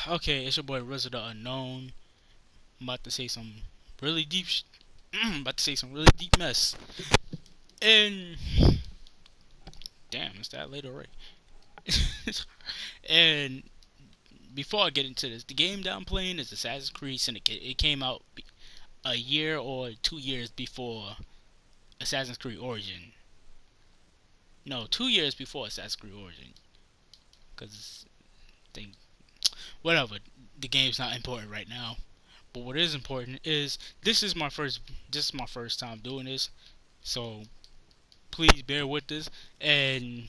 Okay, it's your boy RZA the Unknown. I'm about to say some really deep. I'm about to say some really deep mess. And damn, it's that late already. And before I get into this, the game that I'm playing is Assassin's Creed Syndicate. It came out a year or 2 years before Assassin's Creed Origin. No, 2 years before Assassin's Creed Origin. Cause think whatever. The game's not important right now. But what is important is this is my first. This is my first time doing this. So please bear with this. And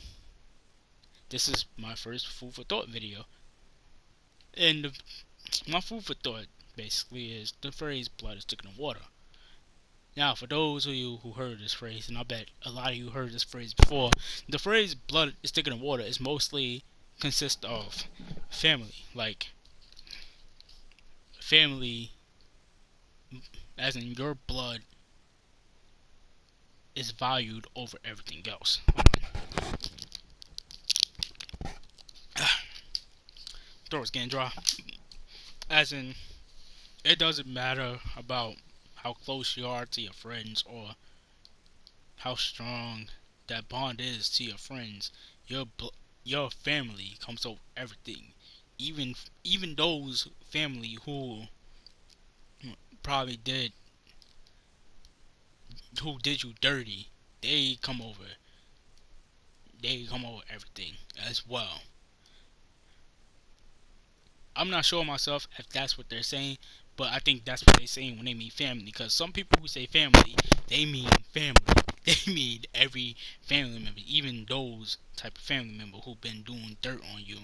this is my first food for thought video. And my food for thought basically is the phrase blood is thicker than water. Now, for those of you who heard this phrase, and I bet a lot of you heard this phrase before, the phrase blood is thicker than water is mostly consist of family. Like, family, as in your blood, is valued over everything else. Throat's getting dry. As in, it doesn't matter about how close you are to your friends or how strong that bond is to your friends. Your your family comes over everything. Even even those family who probably did you dirty, they come over. They come over everything as well. I'm not sure myself if that's what they're saying, but I think that's what they're saying when they mean family. Because some people who say family, they mean family. They mean every family member, even those type of family member who've been doing dirt on you.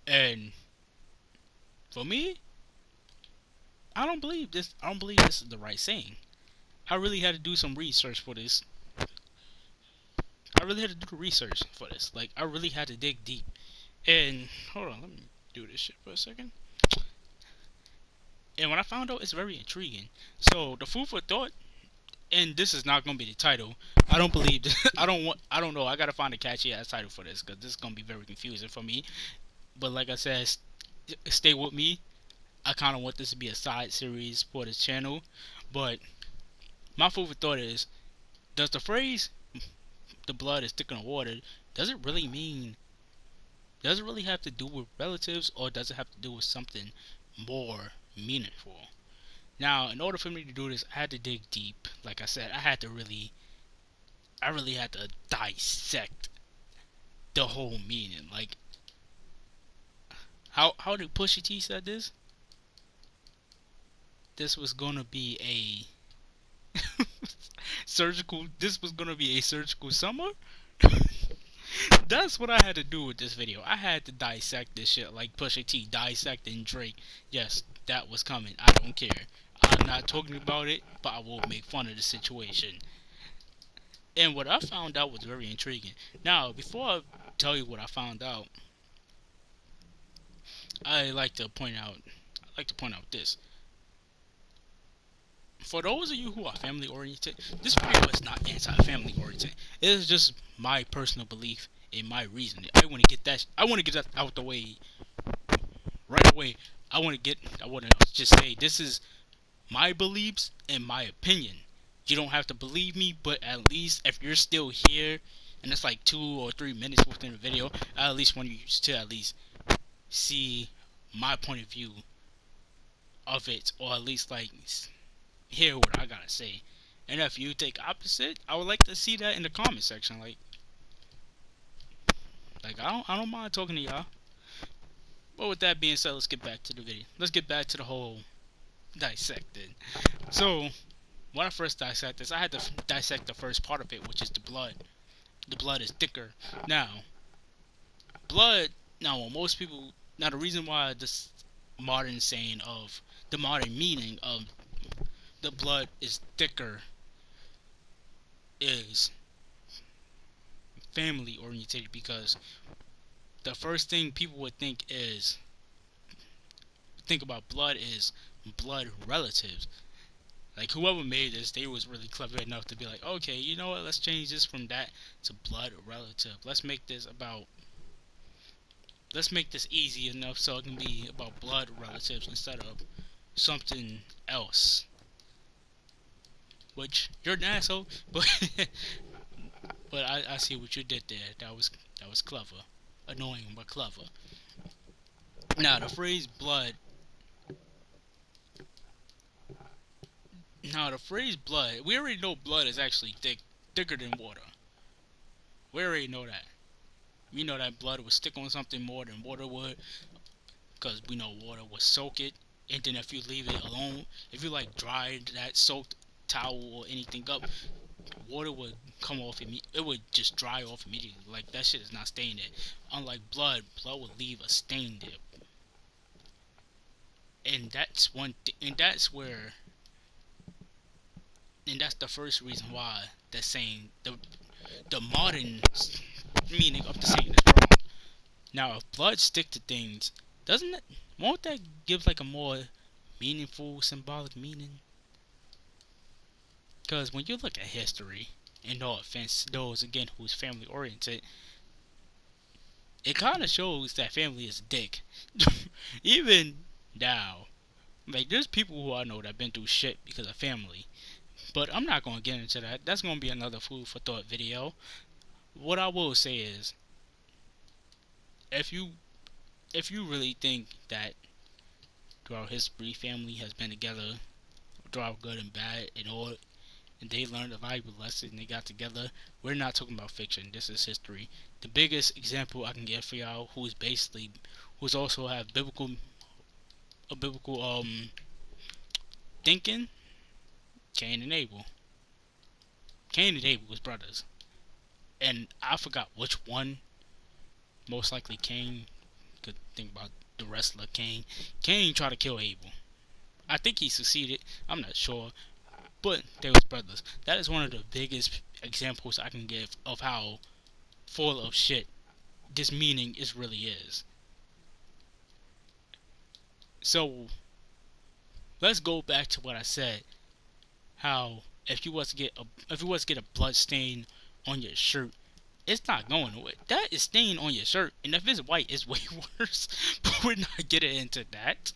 And for me, I don't believe this. I don't believe this is the right saying. I really had to do some research for this. I really had to do the research for this. Like I really had to dig deep. And hold on, let me do this shit for a second. And when I found out, it's very intriguing. So the food for thought, and this is not gonna be the title. I don't believe. I don't want. I don't know. I gotta find a catchy ass title for this because this is gonna be very confusing for me. But like I said, stay with me. I kind of want this to be a side series for this channel. But my food for thought is: does the phrase "the blood is thicker than water" does it really mean? Does it really have to do with relatives, or does it have to do with something more meaningful? Now, in order for me to do this, I had to dig deep. Like I said, I really had to dissect the whole meaning. Like, how did Pusha T said this? This was gonna be a surgical. This was gonna be a surgical summer. That's what I had to do with this video. I had to dissect this shit like Pusha T dissecting Drake. Yes, that was coming. I don't care. I'm not talking about it, but I will make fun of the situation. And what I found out was very intriguing. Now, before I tell you what I found out, I like to point out. I like to point out this. For those of you who are family oriented, this video is not anti-family oriented. It is just my personal belief and my reasoning. I want to get that. I want to get that out the way right away. I want to just say this is my beliefs and my opinion. You don't have to believe me, but at least if you're still here, and it's like 2 or 3 minutes within the video, I at least want you to at least see my point of view of it, or at least like hear what I gotta say. And if you take opposite, I would like to see that in the comment section. Like I don't mind talking to y'all. But with that being said, let's get back to the video. Let's get back to the whole dissected. So when I first dissect this, I had to dissect the first part of it, which is the blood. The blood is thicker. Now, blood. Now, most people. Now, the reason why this modern saying of the modern meaning of the blood is thicker is family oriented because the first thing people would think about blood is blood relatives. Like whoever made this, they was really clever enough to be like, okay, you know what? Let's change this from that to blood relative. Let's make this about let's make this easy enough so it can be about blood relatives instead of something else. Which you're an asshole, but I see what you did there. That was clever, annoying but clever. Now the phrase blood. Now the phrase blood. We already know blood is actually thicker than water. We already know that. We know that blood would stick on something more than water would, because we know water would soak it, and then if you leave it alone, if you like dry that soaked towel or anything up, water would come off it would just dry off immediately. Like that shit is not staying there. Unlike blood would leave a stain there, and that's and that's where, and that's the first reason why that saying the modern meaning of the saying is wrong. Now, if blood stick to things, doesn't it? Won't that give like a more meaningful, symbolic meaning? Because when you look at history, and no offense to those again who's family oriented, it kind of shows that family is a dick. Even now, like there's people who I know that been through shit because of family. But I'm not gonna get into that. That's gonna be another food for thought video. What I will say is, if you if you really think that throughout history family has been together throughout good and bad and all, and they learned a valuable lesson and they got together, we're not talking about fiction. This is history. The biggest example I can give for y'all, who's also have biblical thinking, Cain and Abel. Cain and Abel was brothers, and I forgot which one. Most likely Cain. Could think about the wrestler Cain. Cain tried to kill Abel. I think he succeeded. I'm not sure, but they was brothers. That is one of the biggest examples I can give of how full of shit this meaning is really is. So let's go back to what I said. How if you was to get a blood stain on your shirt, it's not going away. That is stain on your shirt, and if it's white, it's way worse. But we're not getting into that.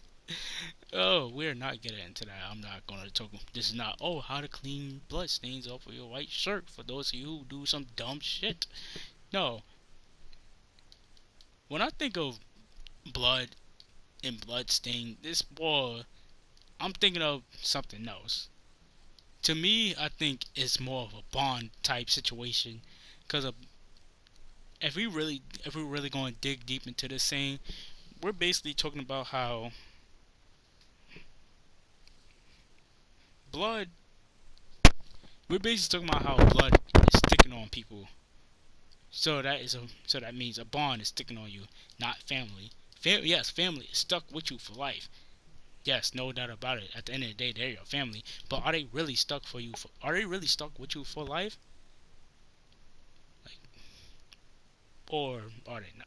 Oh, we're not getting into that. I'm not gonna talk. This is not how to clean blood stains off of your white shirt for those of you who do some dumb shit. No, when I think of blood and blood stain, this war, I'm thinking of something else. To me, I think it's more of a bond type situation, because if we really going to dig deep into this thing, we're basically talking about how blood. We're basically talking about how blood is sticking on people. So that means a bond is sticking on you, not family. Yes, family is stuck with you for life. Yes, no doubt about it. At the end of the day, they're your family. But are they really stuck for you? Are they really stuck with you for life? Like, or are they not?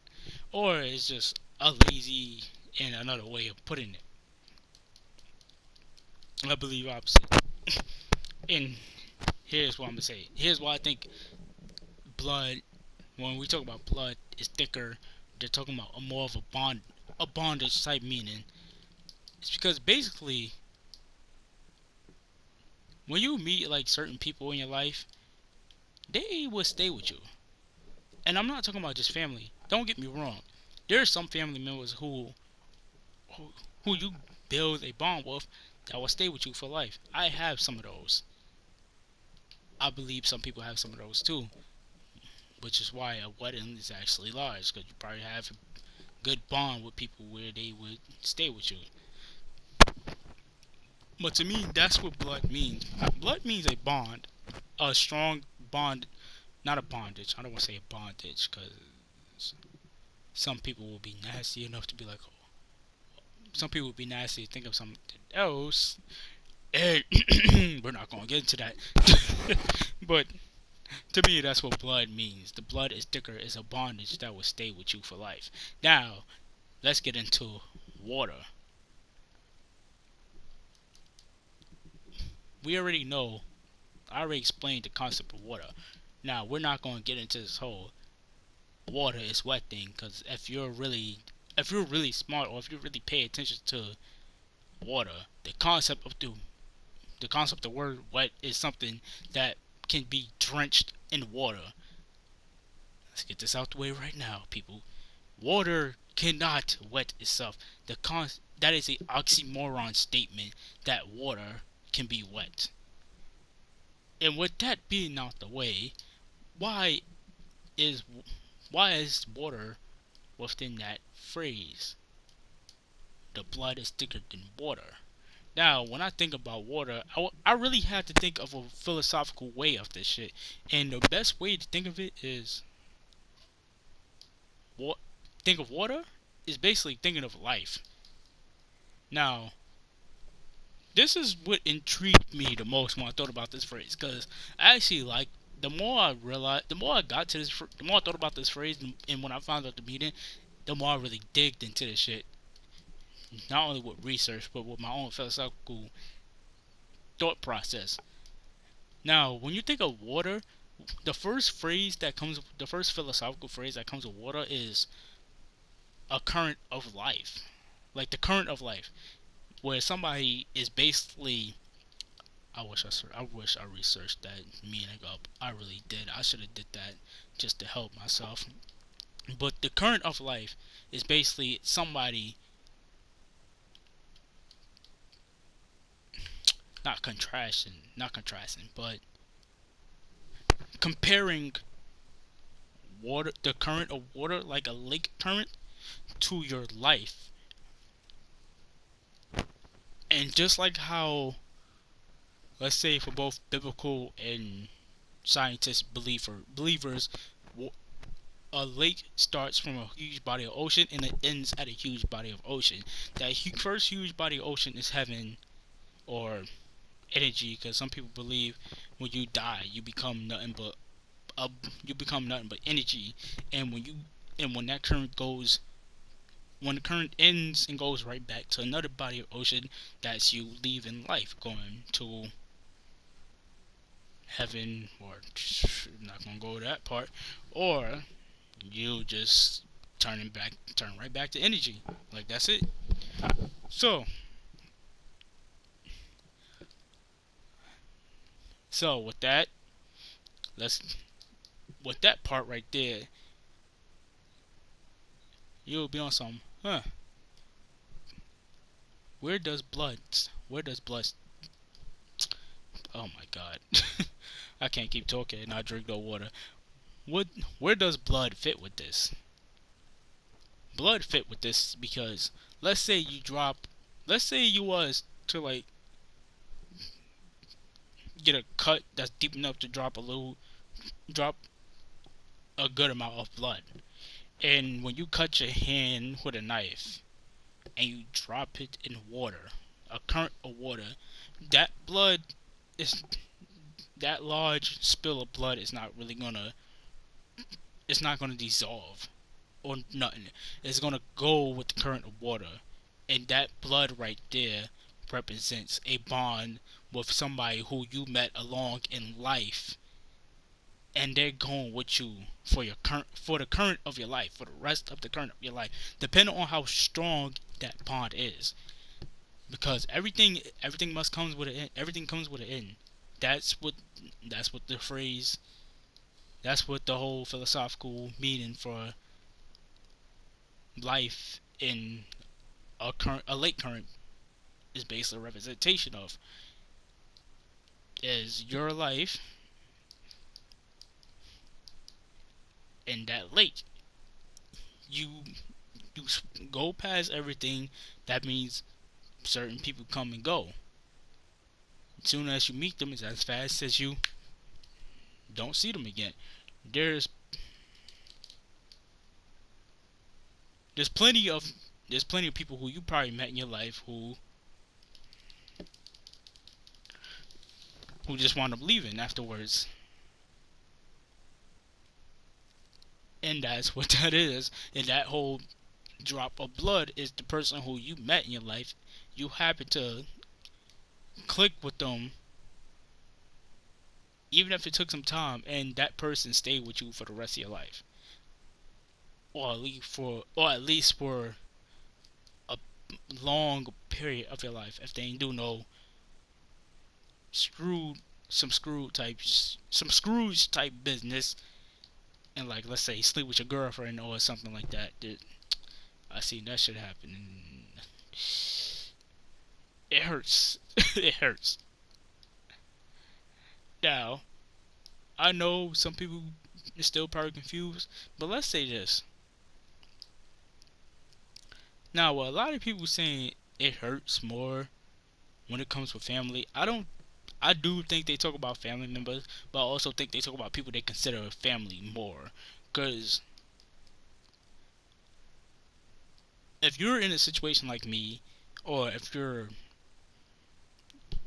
Or it's just a lazy and another way of putting it. I believe opposite. And here's what I'm gonna say. Here's why I think blood. When we talk about blood, is thicker. They're talking about a more of a bondage type meaning. It's because basically, when you meet like certain people in your life, they will stay with you. And I'm not talking about just family. Don't get me wrong. There are some family members who, who you build a bond with that will stay with you for life. I have some of those. I believe some people have some of those too, which is why a wedding is actually large, because you probably have a good bond with people where they would stay with you. But to me, that's what blood means. Blood means a bond, a strong bond, not a bondage. I don't want to say a bondage because some people will be nasty enough to be like, oh, some people would be nasty to think of something else. And we're not going to get into that. But to me, that's what blood means. The blood is thicker, is a bondage that will stay with you for life. Now, let's get into water. We already know, I already explained the concept of water. Now, we're not going to get into this whole water is wet thing. Because if you're really smart, or if you really pay attention to water, the word wet is something that can be drenched in water. Let's get this out the way right now, people. Water cannot wet itself. That is a oxymoron statement, that water can be wet. And with that being out the way, why is why is water within that phrase? The blood is thicker than water. Now, when I think about water, I really had to think of a philosophical way of this shit. And the best way to think of it is, what think of water is basically thinking of life. Now, this is what intrigued me the most when I thought about this phrase, because I actually like, the more I realized, the more I got to this, the more I thought about this phrase, and when I found out the meaning, the more I really digged into this shit. Not only with research, but with my own philosophical thought process. Now, when you think of water, the first philosophical phrase that comes with water is a current of life, like the current of life, where somebody is basically. I wish I researched that meaning up. I really did. I should have did that just to help myself. But the current of life is basically somebody, not contrasting, but comparing water, the current of water, like a lake current, to your life. And just like how, let's say, for both biblical and scientists believers, a lake starts from a huge body of ocean and it ends at a huge body of ocean. That first huge body of ocean is heaven, or energy, because some people believe when you die uh, you become nothing but energy. And when that current goes, when the current ends and goes right back to another body of ocean, that's you leaving life, going to heaven, or I'm not gonna go to that part, or you just turn right back to energy. Like, that's it. So with that, let's with that part right there, you'll be on some, where does blood where does blood oh my god. I can't keep talking and I drink no water. What Where does blood fit with this? Blood fit with this because, let's say you was to, like, get a cut that's deep enough to drop a good amount of blood. And when you cut your hand with a knife and you drop it in water, a current of water, that blood is that large spill of blood is not really gonna it's not gonna dissolve or nothing. It's gonna go with the current of water. And that blood right there represents a bond with somebody who you met along in life, and they're going with you for the current of your life, for the rest of the current of your life, depending on how strong that bond is. Because everything must comes with an end. Everything comes with an end. That's what that's what the phrase that's what the whole philosophical meaning for life in a lake current is basically a representation of, is your life in that lake. You you go past everything. That means certain people come and go. As soon as you meet them, it's as fast as you don't see them again. There's there's plenty of people who you probably met in your life who just wound up leaving afterwards. And that's what that is. And that whole drop of blood is the person who you met in your life. You happen to click with them, even if it took some time, and that person stayed with you for the rest of your life. or at least for a long period of your life, if they ain't do no screwed some screws type business, and like, let's say, sleep with your girlfriend or something like that. I seen that shit happen, and it hurts. It hurts. Now, I know some people are still probably confused, but let's say this. Now, a lot of people saying it hurts more when it comes with family. I do think they talk about family members, but I also think they talk about people they consider family more. Because if you're in a situation like me, or if you're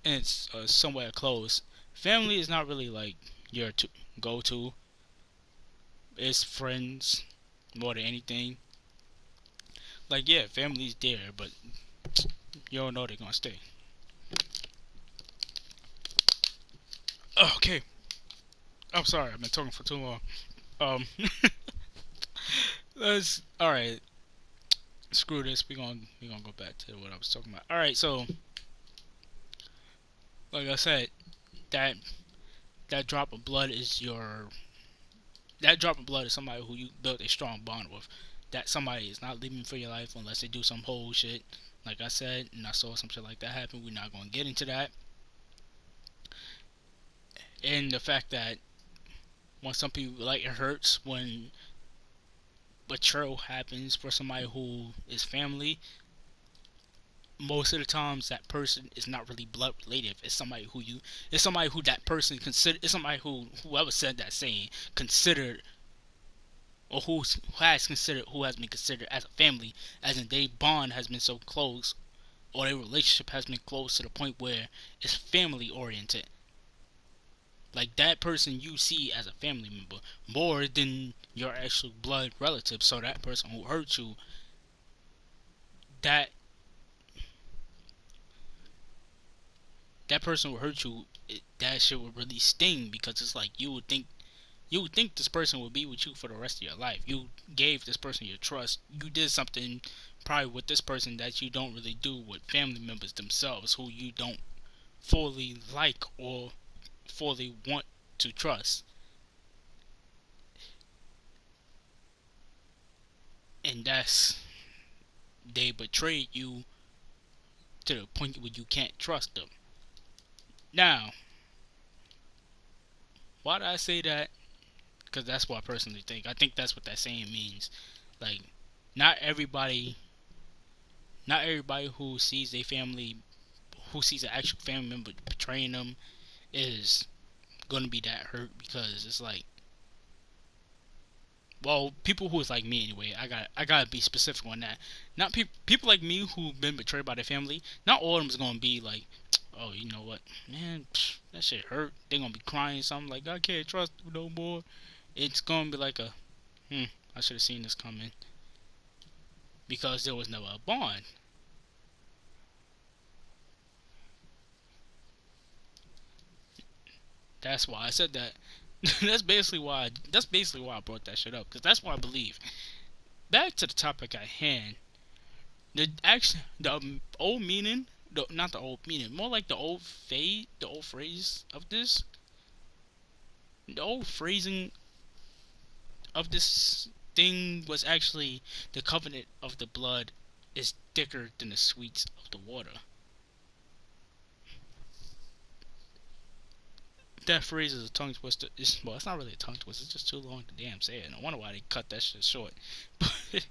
in somewhere close, family is not really like your go to. It's friends more than anything. Like, yeah, family's there, but you don't know they're gonna stay. Okay, I'm sorry, I've been talking for too long. Um, let's. All right, screw this. We gonna go back to what I was talking about. All right, so like I said, that that drop of blood is your that drop of blood is somebody who you built a strong bond with. That somebody is not leaving for your life unless they do some whole shit. Like I said, and I saw some shit like that happen. We're not gonna get into that. And the fact that when some people, like, it hurts when betrayal happens for somebody who is family. Most of the times that person is not really blood related. It's somebody who that person consider. It's somebody whoever said that saying considered, or who has been considered as a family, as in their bond has been so close, or their relationship has been close to the point where it's family oriented. Like, that person you see as a family member more than your actual blood relative. So that person who hurt you, that that person who hurt you, that shit would really sting, because it's like you would think this person would be with you for the rest of your life. You gave this person your trust. You did something probably with this person that you don't really do with family members themselves, who you don't fully like or fully want to trust. And they betrayed you to the point where you can't trust them. Now, why do I say that? Because that's what I personally think. I think that's what that saying means. Like, not everybody, not everybody who sees a family, who sees an actual family member betraying them, is gonna be that hurt, because it's like, well, people who is like me anyway. I gotta be specific on that. Not people like me who've been betrayed by their family. Not all of them is gonna be like, oh, you know what, man, that shit hurt. They gonna be crying something like, I can't trust you no more. It's gonna be like a, I should have seen this coming, because there was never a bond. That's why I said that. That's basically why I brought that shit up, because that's what I believe. Back to the topic at hand. The old meaning, not the old meaning, more like the old phrase of this, the old phrasing of this thing was actually, the covenant of the blood is thicker than the sweets of the water. That phrase is a tongue twister. Well, it's not really a tongue twister. It's just too long to damn say it. I wonder why they cut that shit short. But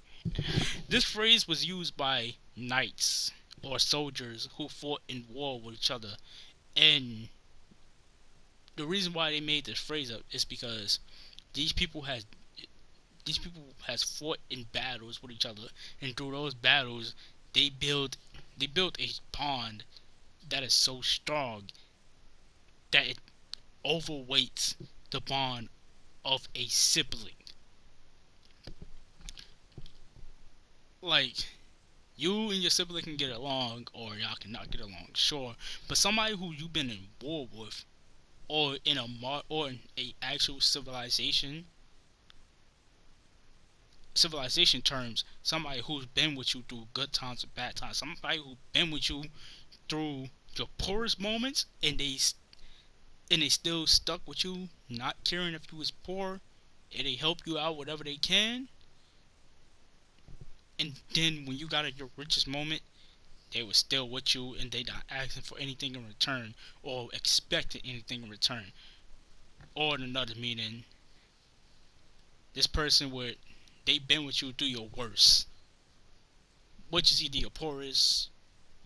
this phrase was used by knights or soldiers who fought in war with each other, and the reason why they made this phrase up is because these people had these people has fought in battles with each other, and through those battles, they built a bond that is so strong that it overweights the bond of a sibling. Like, you and your sibling can get along, or y'all cannot get along, sure, but somebody who you've been in war with, or in a actual civilization, civilization terms, somebody who's been with you through good times and bad times, somebody who's been with you through your poorest moments, and they still stuck with you, not caring if you was poor, and they help you out whatever they can. And then when you got at your richest moment, they were still with you, and they not asking for anything in return or expecting anything in return. Or in another meaning, this person would they been with you through your worst, which is either your poorest,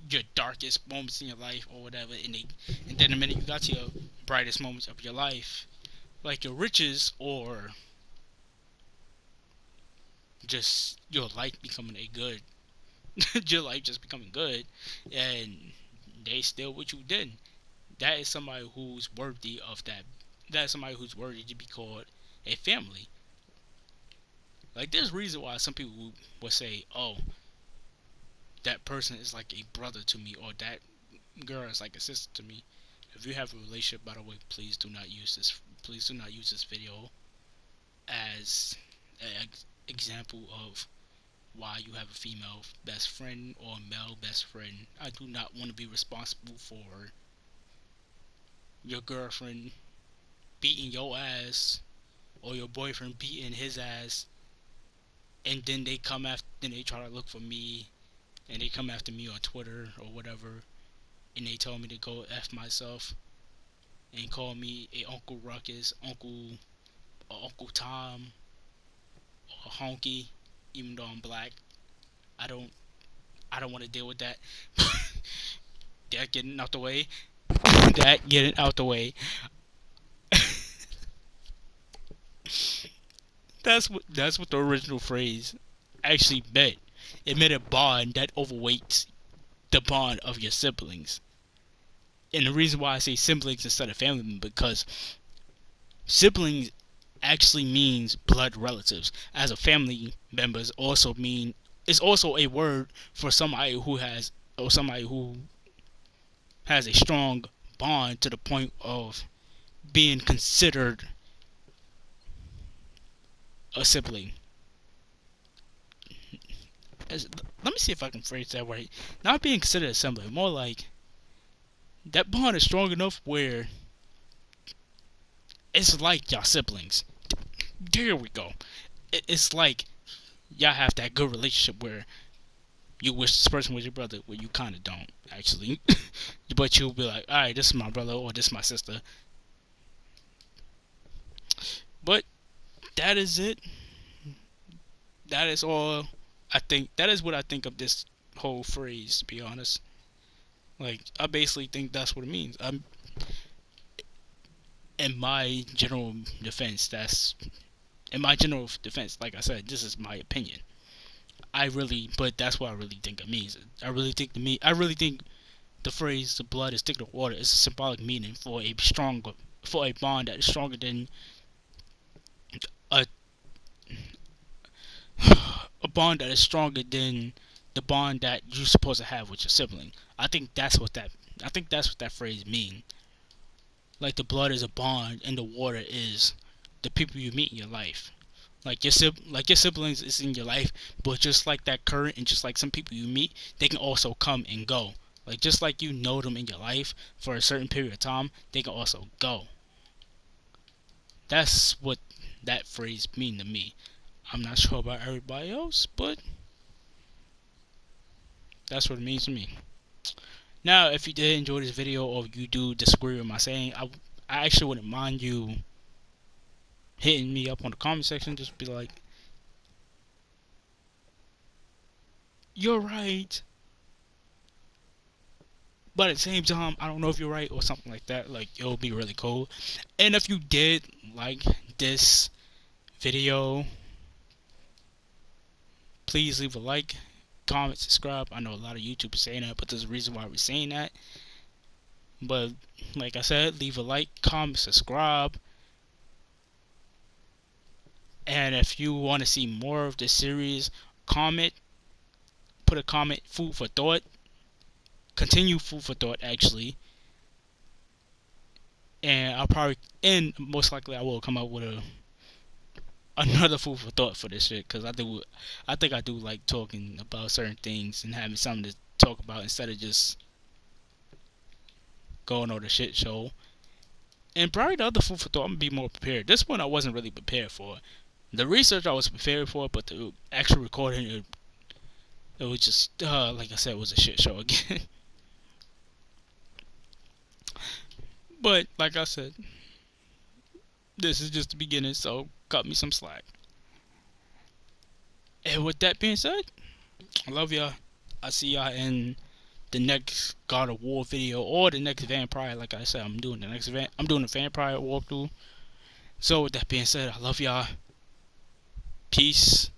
your darkest moments in your life, or whatever. And then the minute you got to your brightest moments of your life, like your riches or just your life becoming a good, your life just becoming good, and they still with you then. That is somebody who's worthy of that. That is somebody who's worthy to be called a family. Like, there's a reason why some people will say, "Oh, that person is like a brother to me," or "that girl is like a sister to me." If you have a relationship, by the way, please do not use this. Please do not use this video as an example of why you have a female best friend or a male best friend. I do not want to be responsible for your girlfriend beating your ass or your boyfriend beating his ass, and then they try to look for me, and they come after me on Twitter or whatever, and they tell me to go F myself and call me a Uncle Ruckus, Uncle Tom, or Honky, even though I'm black. I don't I don't want to deal with that. That getting out the way. That getting out the way. That's what the original phrase actually meant. It meant a bond that overweights the bond of your siblings. And the reason why I say siblings instead of family, because siblings actually means blood relatives. As a family members also mean it's also a word for somebody who has a strong bond to the point of being considered a sibling. Let me see if I can phrase that right. Not being considered a sibling, more like that bond is strong enough where it's like y'all siblings. There we go. It's like y'all have that good relationship where you wish this person was your brother, where you kind of don't actually, but you'll be like, all right, this is my brother or this is my sister. But that is it. That is all. I think that is what I think of this whole phrase. To be honest, like I basically think that's what it means. In my general defense, like I said, this is my opinion. But that's what I really think it means. I really think the phrase "the blood is thicker than water" is a symbolic meaning for a bond that is stronger than a a bond that is stronger than the bond that you're supposed to have with your sibling. I think that's what that phrase means. Like the blood is a bond, and the water is the people you meet in your life. Like your siblings is in your life, but just like that current, and just like some people you meet, they can also come and go. Like just like you know them in your life for a certain period of time, they can also go. That's what that phrase mean to me. I'm not sure about everybody else, but that's what it means to me. Now, if you did enjoy this video or you do disagree with my saying, I actually wouldn't mind you hitting me up on the comment section. Just be like, you're right, but at the same time, I don't know if you're right, or something like that. Like, it'll be really cool. And if you did like this video, please leave a like, comment, subscribe. I know a lot of YouTubers saying that, but there's a reason why we're saying that. But like I said, leave a like, comment, subscribe. And if you want to see more of this series, put a comment, food for thought. Continue food for thought, actually. And most likely I will come up with another food for thought for this shit, because I think I do like talking about certain things and having something to talk about instead of just going on the shit show. And probably the other food for thought, I'm gonna be more prepared. This one I wasn't really prepared for. The research I was prepared for, but the actual recording, it was just like I said, it was a shit show again. But like I said, this is just the beginning, so cut me some slack. And with that being said, I love y'all. I see y'all in the next God of War video or the next Vampire. Like I said, I'm doing the Vampire walkthrough. So with that being said, I love y'all. Peace.